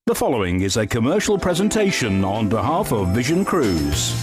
The following is a commercial presentation on behalf of Vision Cruise.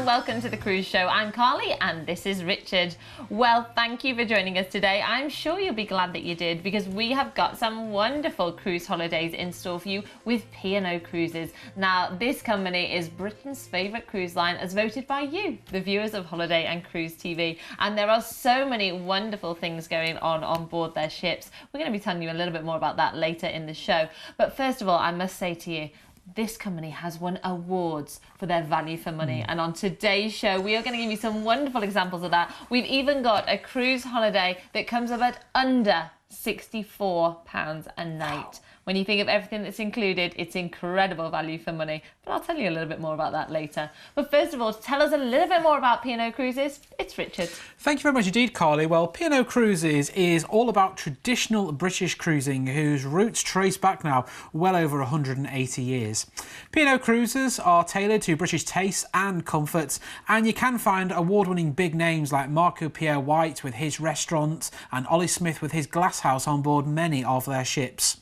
Welcome to the Cruise Show. I'm Carly and this is Richard. Well, thank you for joining us today. I'm sure you'll be glad that you did because we have got some wonderful cruise holidays in store for you with P&O Cruises. Now, this company is Britain's favourite cruise line as voted by you, the viewers of Holiday and Cruise TV. And there are so many wonderful things going on board their ships. We're going to be telling you a little bit more about that later in the show. But first of all, I must say to you, this company has won awards for their value for money. And on today's show, we are going to give you some wonderful examples of that. We've even got a cruise holiday that comes up at under £64 a night. Wow. When you think of everything that's included, it's incredible value for money. But I'll tell you a little bit more about that later. But first of all, to tell us a little bit more about P&O Cruises, it's Richard. Thank you very much indeed, Carly. Well, P&O Cruises is all about traditional British cruising whose roots trace back now well over 180 years. P&O Cruises are tailored to British tastes and comforts, and you can find award-winning big names like Marco Pierre White with his restaurant and Ollie Smith with his glasshouse on board many of their ships.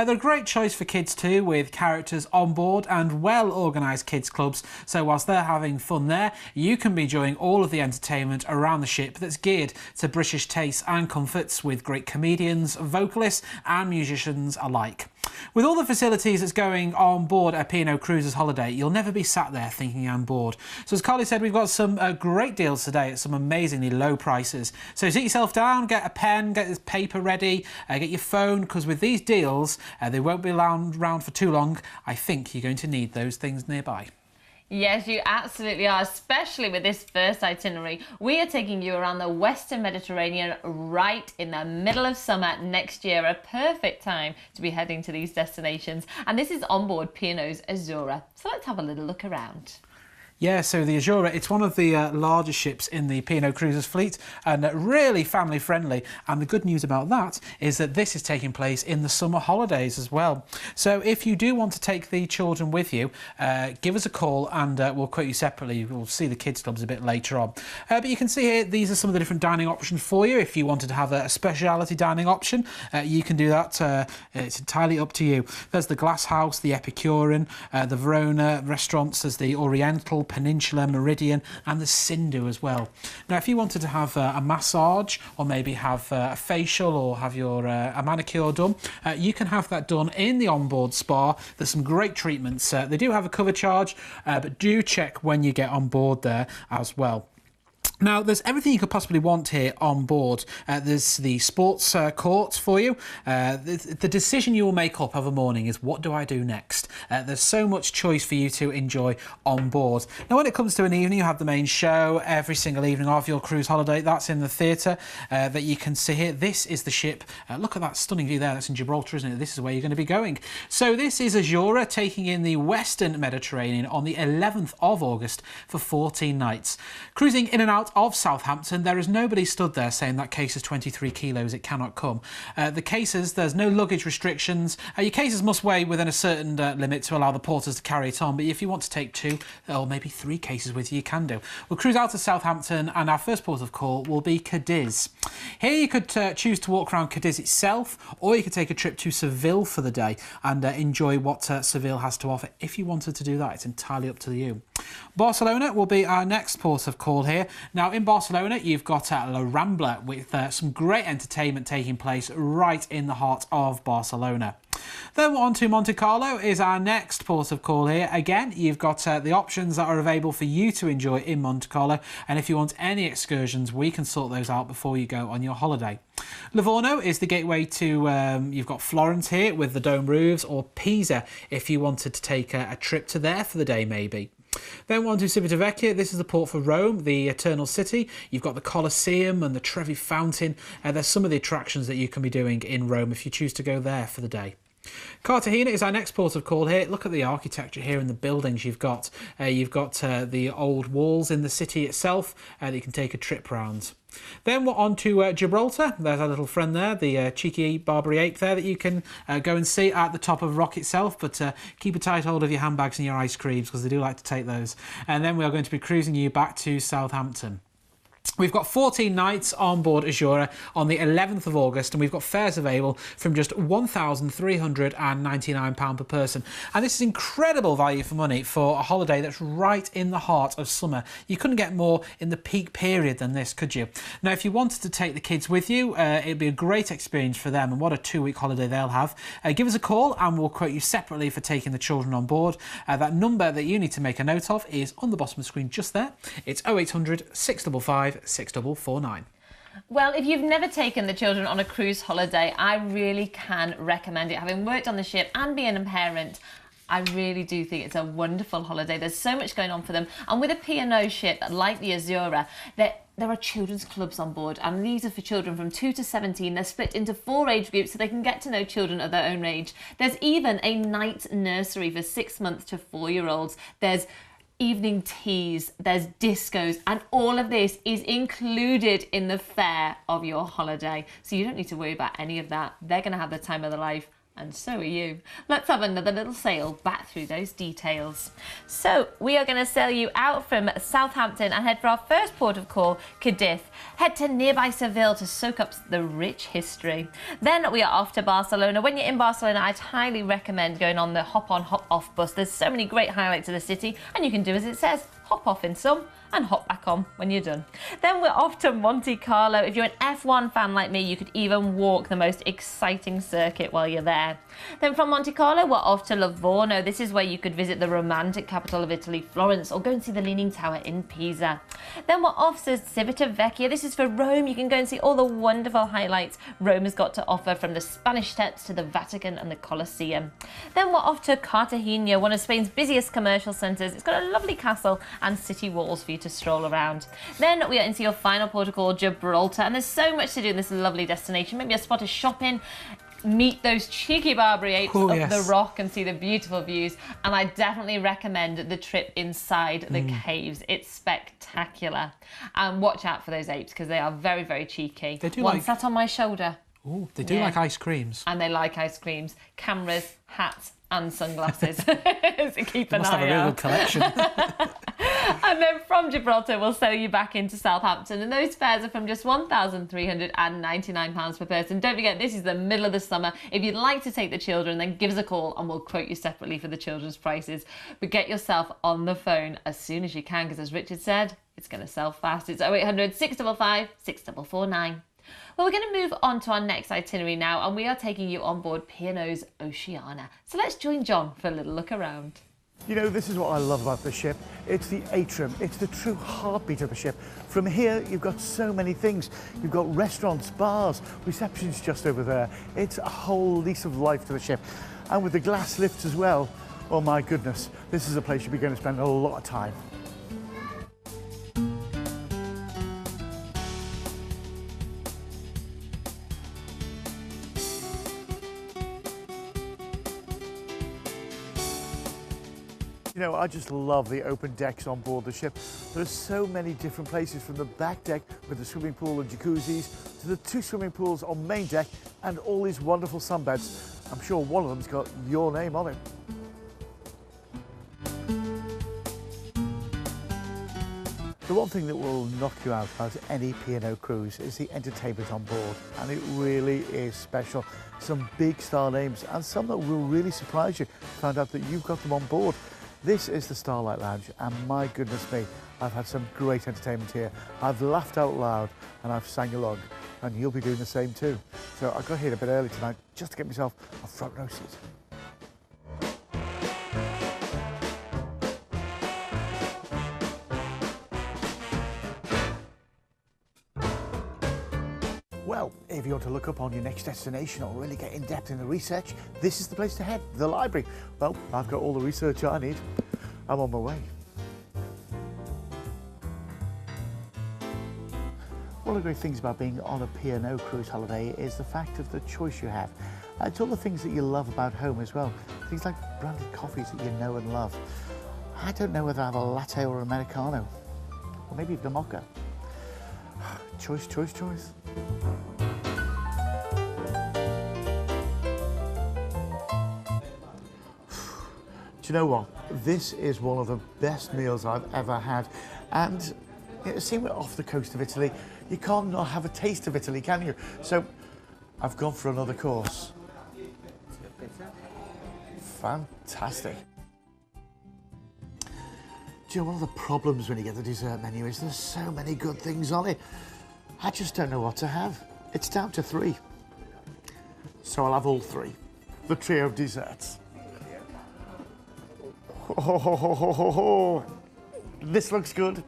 They're a great choice for kids too, with characters on board and well-organised kids clubs, so whilst they're having fun there, you can be enjoying all of the entertainment around the ship that's geared to British tastes and comforts, with great comedians, vocalists and musicians alike. With all the facilities that's going on board a P&O Cruises holiday, you'll never be sat there thinking I'm bored. So as Carly said, we've got some great deals today at some amazingly low prices. So sit yourself down, get a pen, get this paper ready, get your phone, because with these deals, they won't be around for too long. I think you're going to need those things nearby. Yes, you absolutely are, especially with this first itinerary. We are taking you around the Western Mediterranean right in the middle of summer next year, a perfect time to be heading to these destinations. And this is on board P&O's Azura. So let's have a little look around. Yeah, so the Azura, it's one of the largest ships in the P&O Cruises fleet and really family friendly. And the good news about that is that this is taking place in the summer holidays as well. So if you do want to take the children with you, give us a call and we'll quote you separately. We'll see the kids clubs a bit later on. But you can see here, these are some of the different dining options for you. If you wanted to have a speciality dining option, you can do that. It's entirely up to you. There's the Glass House, the Epicurean, the Verona restaurants. There's the Oriental, Peninsula, Meridian and the Sindhu as well. Now if you wanted to have a massage or maybe have a facial or have your a manicure done, you can have that done in the onboard spa. There's some great treatments. They do have a cover charge, but do check when you get on board there as well. Now, there's everything you could possibly want here on board. There's the sports courts for you. The decision you will make up of a morning is, what do I do next? There's so much choice for you to enjoy on board. Now, when it comes to an evening, you have the main show every single evening of your cruise holiday. That's in the theatre that you can see here. This is the ship. Look at that stunning view there. That's in Gibraltar, isn't it? This is where you're going to be going. So this is Azura taking in the Western Mediterranean on the 11th of August for 14 nights. Cruising in and out of Southampton, there is nobody stood there saying that case is 23 kilos, it cannot come. The cases, there's no luggage restrictions. Your cases must weigh within a certain limit to allow the porters to carry it on, but if you want to take 2 or maybe 3 cases with you, you can do. We'll cruise out to Southampton and our first port of call will be Cadiz. Here you could choose to walk around Cadiz itself, or you could take a trip to Seville for the day and enjoy what Seville has to offer. If you wanted to do that, it's entirely up to you. Barcelona will be our next port of call here. Now in Barcelona you've got La Rambla with some great entertainment taking place right in the heart of Barcelona. Then on to Monte Carlo is our next port of call here. Again, you've got the options that are available for you to enjoy in Monte Carlo, and if you want any excursions, we can sort those out before you go on your holiday. Livorno is the gateway to, you've got Florence here with the dome roofs, or Pisa if you wanted to take a trip to there for the day maybe. Then on to Civitavecchia. This is the port for Rome, the Eternal City. You've got the Colosseum and the Trevi Fountain. There's some of the attractions that you can be doing in Rome if you choose to go there for the day. Cartagena is our next port of call here. Look at the architecture here and the buildings you've got. You've got the old walls in the city itself that you can take a trip round. Then we're on to Gibraltar. There's our little friend there, the cheeky Barbary ape there that you can go and see at the top of Rock itself, but keep a tight hold of your handbags and your ice creams because they do like to take those. And then we are going to be cruising you back to Southampton. We've got 14 nights on board Azura on the 11th of August, and we've got fares available from just £1,399 per person. And this is incredible value for money for a holiday that's right in the heart of summer. You couldn't get more in the peak period than this, could you? Now, if you wanted to take the kids with you, it'd be a great experience for them, and what a 2-week holiday they'll have. Give us a call and we'll quote you separately for taking the children on board. That number that you need to make a note of is on the bottom of the screen just there. It's 0800 655 6449. Well, if you've never taken the children on a cruise holiday, I really can recommend it. Having worked on the ship and being a parent, I really do think it's a wonderful holiday. There's so much going on for them. And with a P&O ship like the Azura, there are children's clubs on board, and these are for children from 2 to 17. They're split into 4 age groups so they can get to know children of their own age. There's even a night nursery for 6 months to 4-year-olds. There's evening teas, there's discos, and all of this is included in the fare of your holiday. So you don't need to worry about any of that. They're going to have the time of their life, and so are you. Let's have another little sail back through those details. So we are going to sail you out from Southampton and head for our first port of call, Cadiz. Head to nearby Seville to soak up the rich history. Then we are off to Barcelona. When you're in Barcelona, I'd highly recommend going on the hop-on, hop-off bus. There's so many great highlights of the city, and you can do as it says, hop off in some and hop back on when you're done. Then we're off to Monte Carlo. If you're an F1 fan like me, you could even walk the most exciting circuit while you're there. Then from Monte Carlo, we're off to Livorno. This is where you could visit the romantic capital of Italy, Florence, or go and see the Leaning Tower in Pisa. Then we're off to Civitavecchia. This is for Rome. You can go and see all the wonderful highlights Rome has got to offer, from the Spanish Steps to the Vatican and the Colosseum. Then we're off to Cartagena, one of Spain's busiest commercial centres. It's got a lovely castle and city walls for you to stroll around. Then we are into your final port of call, Gibraltar, and there's so much to do in this lovely destination. Maybe a spot of shopping, meet those cheeky Barbary apes up the rock and see the beautiful views. And I definitely recommend the trip inside the caves. It's spectacular. And watch out for those apes because they are very, very cheeky. They do One sat on my shoulder. Oh, they do like ice creams. And they like ice creams, cameras, hats and sunglasses. So keep an eye out. Must have a real good collection. And then from Gibraltar, we'll sail you back into Southampton, and those fares are from just £1,399 per person. Don't forget, this is the middle of the summer. If you'd like to take the children, then give us a call and we'll quote you separately for the children's prices. But get yourself on the phone as soon as you can, because as Richard said, it's going to sell fast. It's 0800 655 6449. Well, we're going to move on to our next itinerary now, and we are taking you on board P&O's Oceania. So let's join John for a little look around. You know, this is what I love about the ship. It's the atrium. It's the true heartbeat of the ship. From here, you've got so many things. You've got restaurants, bars, receptions just over there. It's a whole lease of life to the ship. And with the glass lifts as well, oh my goodness, this is a place you're going to spend a lot of time. You know, I just love the open decks on board the ship. There are so many different places, from the back deck with the swimming pool and jacuzzis to the 2 swimming pools on main deck and all these wonderful sunbeds. I'm sure one of them's got your name on it. The one thing that will knock you out about any P&O cruise is the entertainment on board, and it really is special. Some big star names and some that will really surprise you. Find out that you've got them on board. This is the Starlight Lounge, and my goodness me, I've had some great entertainment here. I've laughed out loud and I've sang along, and you'll be doing the same too. So I got here a bit early tonight just to get myself a front row seat. Well, if you want to look up on your next destination or really get in depth in the research, this is the place to head, the library. Well, I've got all the research I need. I'm on my way. One of the great things about being on a P&O cruise holiday is the fact of the choice you have. It's all the things that you love about home as well. Things like branded coffees that you know and love. I don't know whether I have a latte or Americano, or maybe even a mocha. Choice, choice, choice. Do you know what? This is one of the best meals I've ever had. And seeing we're off the coast of Italy, you can't not have a taste of Italy, can you? So I've gone for another course. Fantastic. Do you know, one of the problems when you get the dessert menu is there's so many good things on it. I just don't know what to have. It's down to 3. So I'll have all 3. The trio of desserts. Oh, this looks good.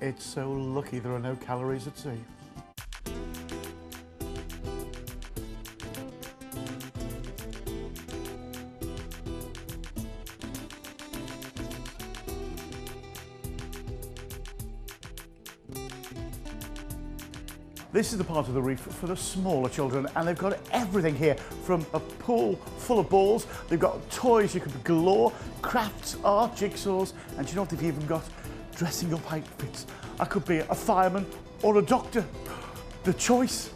It's so lucky there are no calories at sea. This is the part of the reef for the smaller children, and they've got everything here, from a pool full of balls, they've got toys you could galore, crafts, art, jigsaws, and do you know what, they've even got dressing up outfits. I could be a fireman or a doctor. The choice.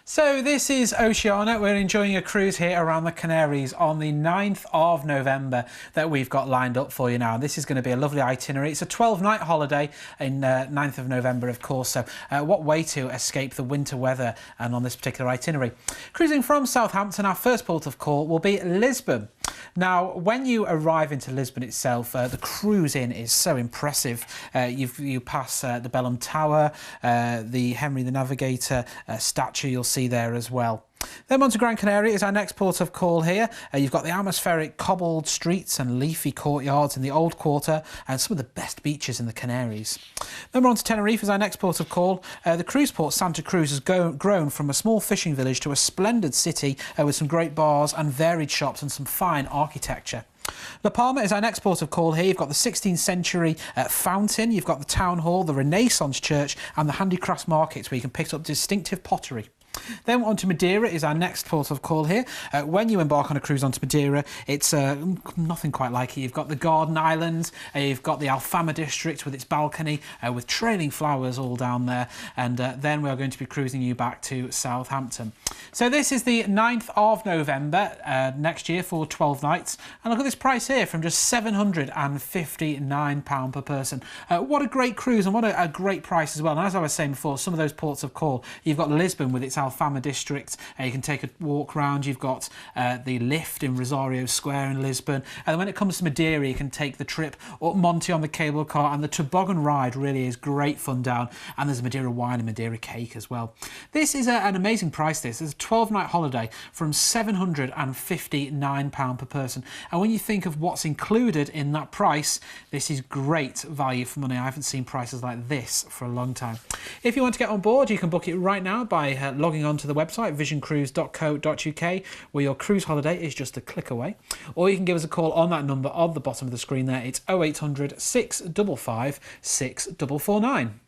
So this is Oceania. We're enjoying a cruise here around the Canaries on the 9th of November that we've got lined up for you now. This is going to be a lovely itinerary. It's a 12-night holiday in 9th of November, of course. So what way to escape the winter weather and on this particular itinerary. Cruising from Southampton, our first port of call will be Lisbon. Now, when you arrive into Lisbon itself, the cruise in is so impressive. You pass the Bellum Tower, the Henry the Navigator statue you'll see there as well. Then on to Gran Canaria is our next port of call here. You've got the atmospheric cobbled streets and leafy courtyards in the Old Quarter and some of the best beaches in the Canaries. Then we're on to Tenerife as our next port of call. The cruise port Santa Cruz has grown from a small fishing village to a splendid city with some great bars and varied shops and some fine architecture. La Palma is our next port of call here. You've got the 16th century fountain, you've got the town hall, the Renaissance church and the handicrafts markets where you can pick up distinctive pottery. Then on to Madeira is our next port of call here. When you embark on a cruise onto Madeira, it's nothing quite like it. You've got the Garden Islands, you've got the Alfama district with its balcony, with trailing flowers all down there, and then we are going to be cruising you back to Southampton. So this is the 9th of November next year for 12 nights, and look at this price here from just £759 per person. What a great cruise and what a great price as well. And as I was saying before, some of those ports of call, you've got Lisbon with its Alfama district, you can take a walk round, you've got the lift in Rosario Square in Lisbon, and when it comes to Madeira you can take the trip up Monte on the cable car, and the toboggan ride really is great fun down, and there's Madeira wine and Madeira cake as well. This is an amazing price. This is a 12-night holiday from £759 per person, and when you think of what's included in that price, this is great value for money. I haven't seen prices like this for a long time. If you want to get on board, you can book it right now by logging on to the website visioncruise.co.uk, where your cruise holiday is just a click away, or you can give us a call on that number at the bottom of the screen there. It's 0800 655 6449.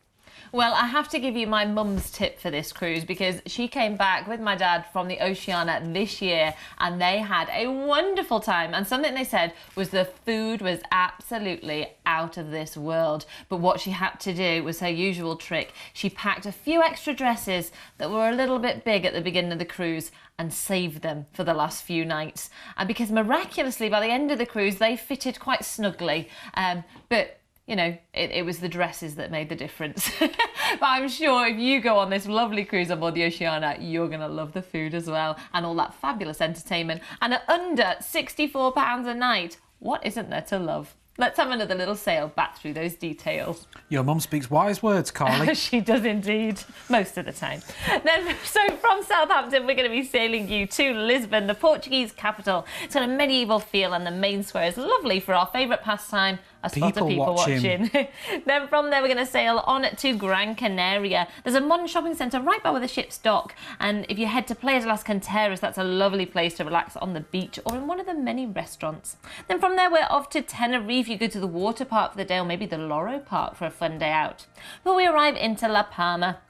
Well, I have to give you my mum's tip for this cruise, because she came back with my dad from the Oceania this year and they had a wonderful time, and something they said was the food was absolutely out of this world. But what she had to do was her usual trick. She packed a few extra dresses that were a little bit big at the beginning of the cruise and saved them for the last few nights. And because miraculously by the end of the cruise they fitted quite snugly, but you know, it was the dresses that made the difference. But I'm sure if you go on this lovely cruise on board the Oceania, you're going to love the food as well and all that fabulous entertainment. And at under £64 a night, what isn't there to love? Let's have another little sail back through those details. Your mum speaks wise words, Carly. She does indeed, most of the time. Then, so from Southampton, we're going to be sailing you to Lisbon, the Portuguese capital. It's got a medieval feel and the main square is lovely for our favourite pastime, A spot of people watching. Then from there, we're going to sail on to Gran Canaria. There's a modern shopping centre right by where the ship's dock. And if you head to Playas de las Canteras, that's a lovely place to relax on the beach or in one of the many restaurants. Then from there, we're off to Tenerife. You go to the water park for the day, or maybe the Loro Park for a fun day out. But we arrive into La Palma.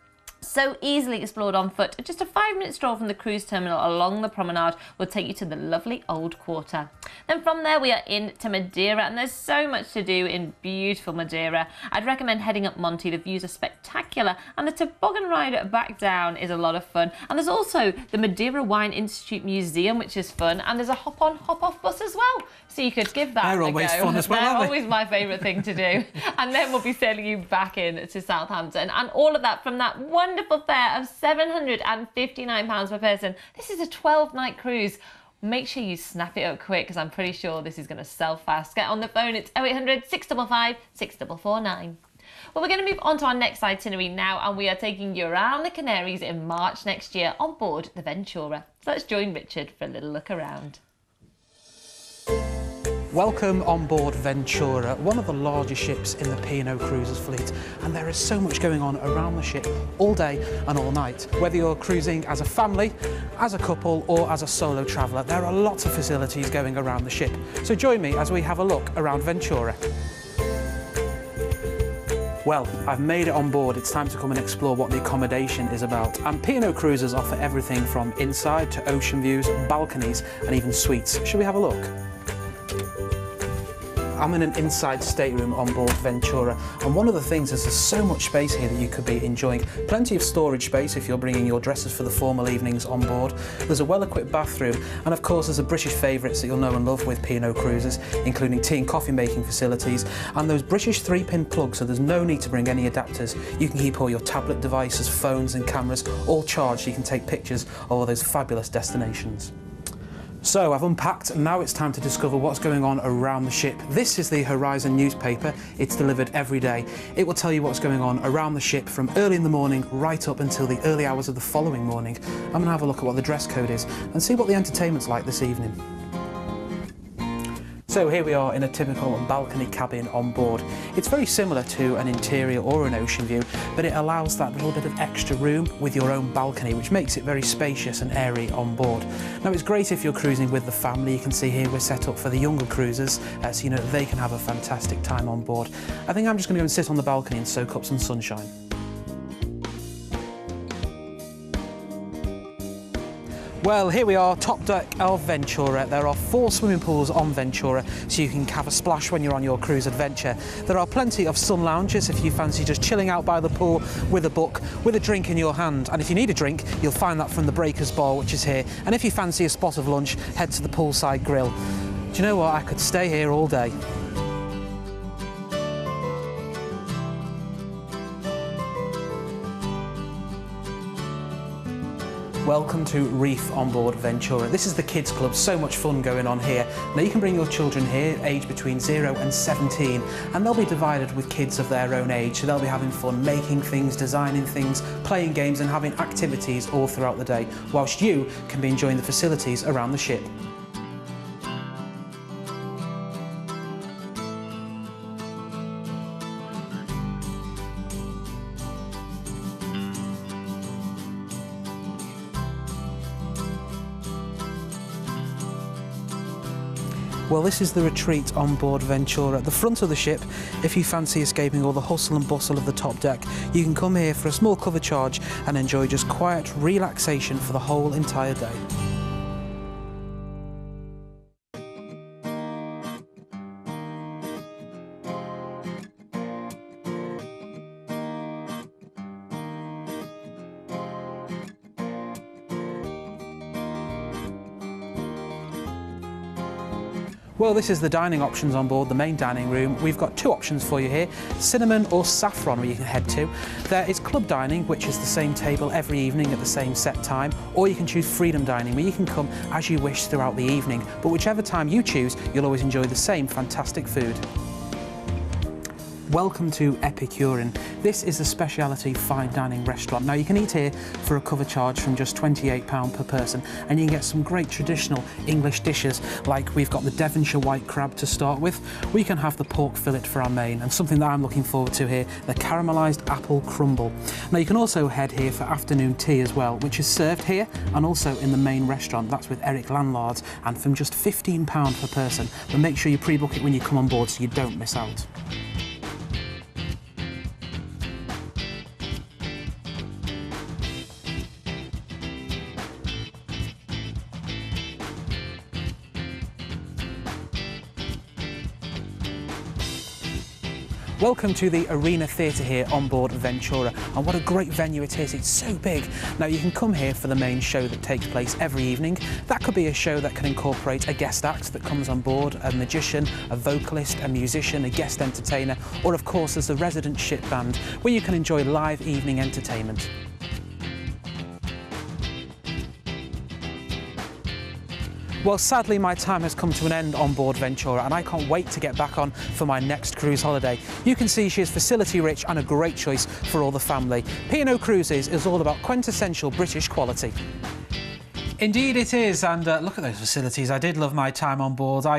So easily explored on foot. Just a 5-minute stroll from the cruise terminal along the promenade will take you to the lovely Old Quarter. Then from there we are into Madeira, and there's so much to do in beautiful Madeira. I'd recommend heading up Monte. The views are spectacular, and the toboggan ride back down is a lot of fun. And there's also the Madeira Wine Institute Museum, which is fun, and there's a hop-on, hop-off bus as well. So you could give that a go. They're always fun as well, They're aren't they? always my favourite thing to do. And then we'll be sailing you back in to Southampton, and all of that from that wonderful fare of £759 per person. This is a 12-night cruise. Make sure you snap it up quick, because I'm pretty sure this is going to sell fast. Get on the phone, it's 0800 655 6449. Well, we're going to move on to our next itinerary now, and we are taking you around the Canaries in March next year on board the Ventura. So let's join Richard for a little look around. Welcome on board Ventura, one of the largest ships in the P&O Cruises fleet, and there is so much going on around the ship all day and all night. Whether you're cruising as a family, as a couple or as a solo traveller, there are lots of facilities going around the ship. So join me as we have a look around Ventura. Well, I've made it on board. It's time to come and explore what the accommodation is about. And P&O Cruises offer everything from inside to ocean views, balconies and even suites. Should we have a look? I'm in an inside stateroom on board Ventura, and one of the things is there's so much space here that you could be enjoying. Plenty of storage space if you're bringing your dresses for the formal evenings on board. There's a well-equipped bathroom, and of course there's the British favourites that you'll know and love with P&O Cruises, including tea and coffee making facilities, and those British 3-pin plugs, so there's no need to bring any adapters. You can keep all your tablet devices, phones and cameras all charged so you can take pictures of all those fabulous destinations. So I've unpacked, and now it's time to discover what's going on around the ship. This is the Horizon newspaper. It's delivered every day. It will tell you what's going on around the ship from early in the morning right up until the early hours of the following morning. I'm going to have a look at what the dress code is and see what the entertainment's like this evening. So here we are in a typical balcony cabin on board. It's very similar to an interior or an ocean view, but it allows that little bit of extra room with your own balcony, which makes it very spacious and airy on board. Now it's great if you're cruising with the family. You can see here we're set up for the younger cruisers, so you know they can have a fantastic time on board. I think I'm just going to go and sit on the balcony and soak up some sunshine. Well, here we are, top deck of Ventura. There are 4 swimming pools on Ventura, so you can have a splash when you're on your cruise adventure. There are plenty of sun lounges if you fancy just chilling out by the pool with a book, with a drink in your hand. And if you need a drink, you'll find that from the Breakers Bar, which is here. And if you fancy a spot of lunch, head to the poolside grill. Do you know what? I could stay here all day. Welcome to Reef on board Ventura. This is the kids club, so much fun going on here. Now you can bring your children here, aged between 0 and 17, and they'll be divided with kids of their own age, so they'll be having fun making things, designing things, playing games and having activities all throughout the day, whilst you can be enjoying the facilities around the ship. Well, this is the retreat on board Ventura. At the front of the ship, if you fancy escaping all the hustle and bustle of the top deck, you can come here for a small cover charge and enjoy just quiet relaxation for the whole entire day. Well, this is the dining options on board the main dining room. We've got 2 options for you here, cinnamon or saffron, where you can head to. There is club dining, which is the same table every evening at the same set time, or you can choose freedom dining, where you can come as you wish throughout the evening. But whichever time you choose, you'll always enjoy the same fantastic food. Welcome to Epicurean. This is a speciality fine dining restaurant. Now you can eat here for a cover charge from just £28 per person, and you can get some great traditional English dishes, like we've got the Devonshire white crab to start with. We can have the pork fillet for our main, and something that I'm looking forward to here, the caramelised apple crumble. Now you can also head here for afternoon tea as well, which is served here and also in the main restaurant. That's with Eric Landlords, and from just £15 per person. But make sure you pre-book it when you come on board so you don't miss out. Welcome to the Arena Theatre here on board Ventura, and what a great venue it is. It's so big. Now you can come here for the main show that takes place every evening. That could be a show that can incorporate a guest act that comes on board, a magician, a vocalist, a musician, a guest entertainer, or of course there's the resident ship band where you can enjoy live evening entertainment. Well, sadly, my time has come to an end on board Ventura, and I can't wait to get back on for my next cruise holiday. You can see she is facility rich and a great choice for all the family. P&O Cruises is all about quintessential British quality. Indeed it is, and look at those facilities. I did love my time on board. I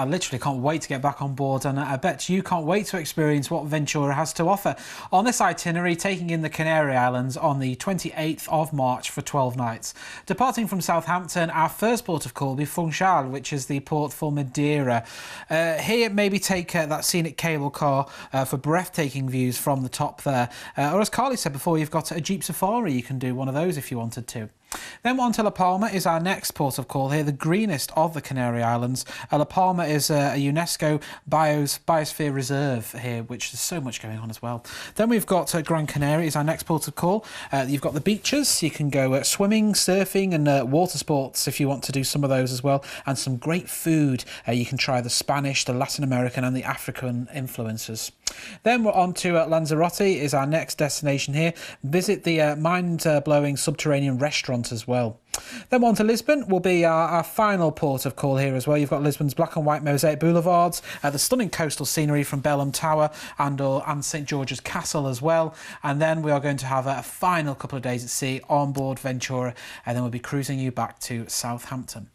literally can't wait to get back on board, and I bet you can't wait to experience what Ventura has to offer. On this itinerary, taking in the Canary Islands on the 28th of March for 12 nights. Departing from Southampton, our first port of call will be Funchal, which is the port for Madeira. Here, maybe take that scenic cable car for breathtaking views from the top there. Or as Carly said before, you've got a Jeep Safari. You can do one of those if you wanted to. Then on to La Palma is our next port of call here, the greenest of the Canary Islands. La Palma is a UNESCO Biosphere Reserve here, which there's so much going on as well. Then we've got Gran Canaria is our next port of call. You've got the beaches. You can go swimming, surfing and water sports if you want to do some of those as well. And some great food. You can try the Spanish, the Latin American and the African influences. Then we're on to Lanzarote is our next destination here. Visit the mind-blowing subterranean restaurant as well. Then on to Lisbon will be our final port of call here as well. You've got Lisbon's black and white mosaic boulevards, the stunning coastal scenery from Belém Tower and St George's Castle as well. And then we are going to have a final couple of days at sea on board Ventura, and then we'll be cruising you back to Southampton.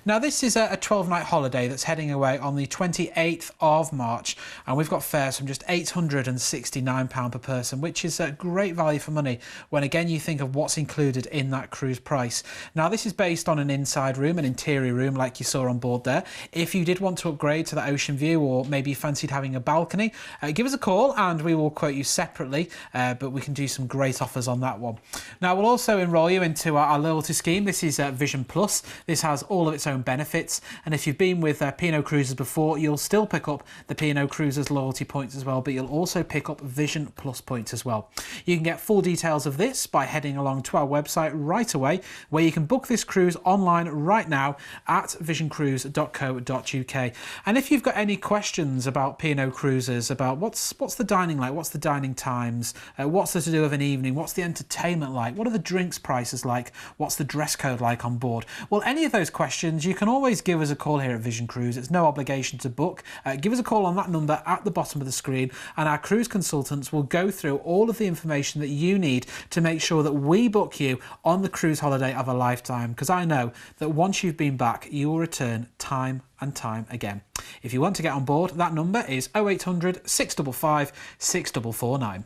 Now this is a 12-night holiday that's heading away on the 28th of March, and we've got fares from just £869 per person, which is a great value for money when again you think of what's included in that cruise price. Now this is based on an inside room, an interior room like you saw on board there. If you did want to upgrade to that ocean view, or maybe you fancied having a balcony, give us a call and we will quote you separately, but we can do some great offers on that one. Now we'll also enrol you into our loyalty scheme. This is Vision Plus. This has all of its own benefits, and if you've been with P&O Cruises before, you'll still pick up the P&O Cruises loyalty points as well, but you'll also pick up Vision Plus points as well. You can get full details of this by heading along to our website right away, where you can book this cruise online right now at visioncruise.co.uk. And if you've got any questions about P&O Cruises, about what's the dining like, what's the dining times, what's there to do of an evening, what's the entertainment like, what are the drinks prices like, what's the dress code like on board, well, any of those questions, you can always give us a call here at Vision Cruise. It's no obligation to book. Give us a call on that number at the bottom of the screen, and our cruise consultants will go through all of the information that you need to make sure that we book you on the cruise holiday of a lifetime, because I know that once you've been back, you will return time and time again. If you want to get on board, that number is 0800 655 6449.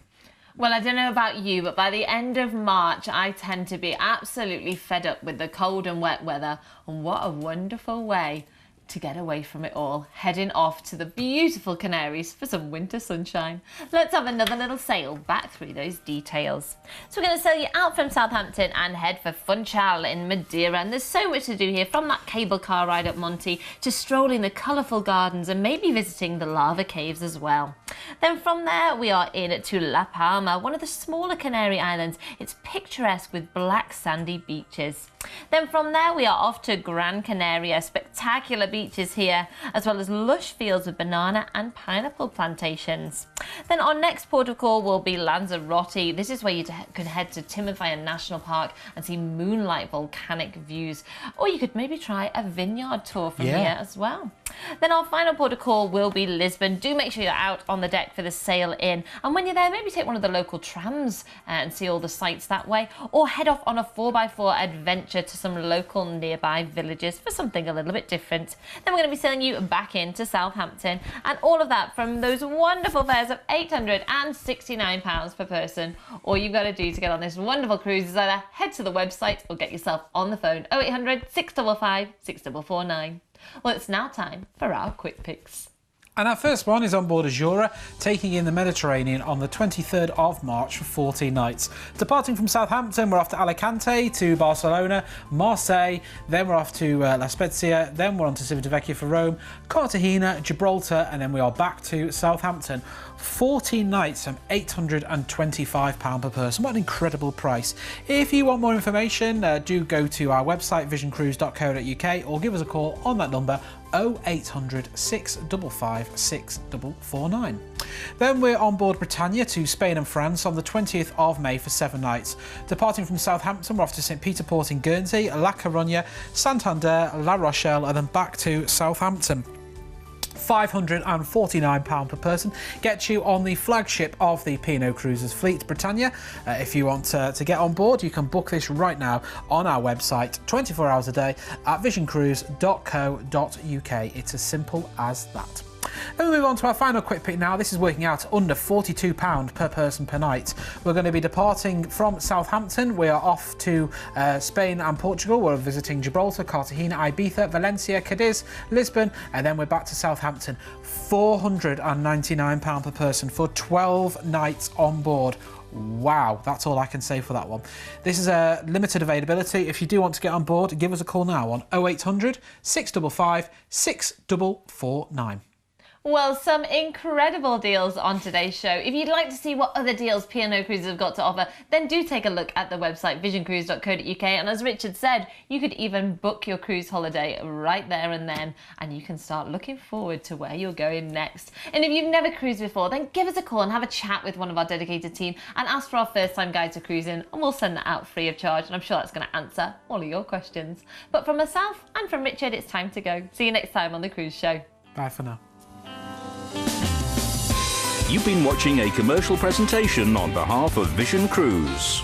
Well, I don't know about you, but by the end of March, I tend to be absolutely fed up with the cold and wet weather. And what a wonderful way to get away from it all, heading off to the beautiful Canaries for some winter sunshine. Let's have another little sail back through those details. So we're going to sail you out from Southampton and head for Funchal in Madeira, and there's so much to do here, from that cable car ride up Monte to strolling the colourful gardens and maybe visiting the lava caves as well. Then from there we are in to La Palma, one of the smaller Canary Islands. It's picturesque with black sandy beaches. Then from there we are off to Gran Canaria, spectacular beaches here, as well as lush fields of banana and pineapple plantations. Then our next port of call will be Lanzarote. This is where you can head to Timofaya National Park and see moonlight volcanic views. Or you could maybe try a vineyard tour from here as well. Then our final port of call will be Lisbon. Do make sure you're out on the deck check for the sail in. And when you're there, maybe take one of the local trams and see all the sights that way, or head off on a 4x4 adventure to some local nearby villages for something a little bit different. Then we're going to be sailing you back into Southampton, and all of that from those wonderful fares of £869 per person. All you've got to do to get on this wonderful cruise is either head to the website or get yourself on the phone 0800 655 6449. Well, it's now time for our quick picks. And our first one is on board Azura, taking in the Mediterranean on the 23rd of March for 14 nights. Departing from Southampton, we're off to Alicante, to Barcelona, Marseille, then we're off to La Spezia, then we're on to Civitavecchia for Rome, Cartagena, Gibraltar, and then we are back to Southampton. 14 nights and £825 per person. What an incredible price. If you want more information, do go to our website visioncruise.co.uk or give us a call on that number 0800 655 6449. Then we're on board Britannia to Spain and France on the 20th of May for 7 nights. Departing from Southampton, we're off to St Peter Port in Guernsey, La Coruña, Santander, La Rochelle, and then back to Southampton. £549 per person gets you on the flagship of the P&O Cruises fleet, Britannia. If you want to get on board, you can book this right now on our website 24 hours a day at visioncruise.co.uk. It's as simple as that. Then we move on to our final quick pick now. This is working out under £42 per person per night. We're going to be departing from Southampton. We are off to Spain and Portugal. We're visiting Gibraltar, Cartagena, Ibiza, Valencia, Cadiz, Lisbon, and then we're back to Southampton. £499 per person for 12 nights on board. Wow, that's all I can say for that one. This is a limited availability. If you do want to get on board, give us a call now on 0800 655 6449. Well, some incredible deals on today's show. If you'd like to see what other deals P&O Cruises have got to offer, then do take a look at the website visioncruise.co.uk. And as Richard said, you could even book your cruise holiday right there and then, and you can start looking forward to where you're going next. And if you've never cruised before, then give us a call and have a chat with one of our dedicated team and ask for our first time guide to cruising, and we'll send that out free of charge. And I'm sure that's going to answer all of your questions. But from myself and from Richard, it's time to go. See you next time on The Cruise Show. Bye for now. You've been watching a commercial presentation on behalf of Vision Cruise.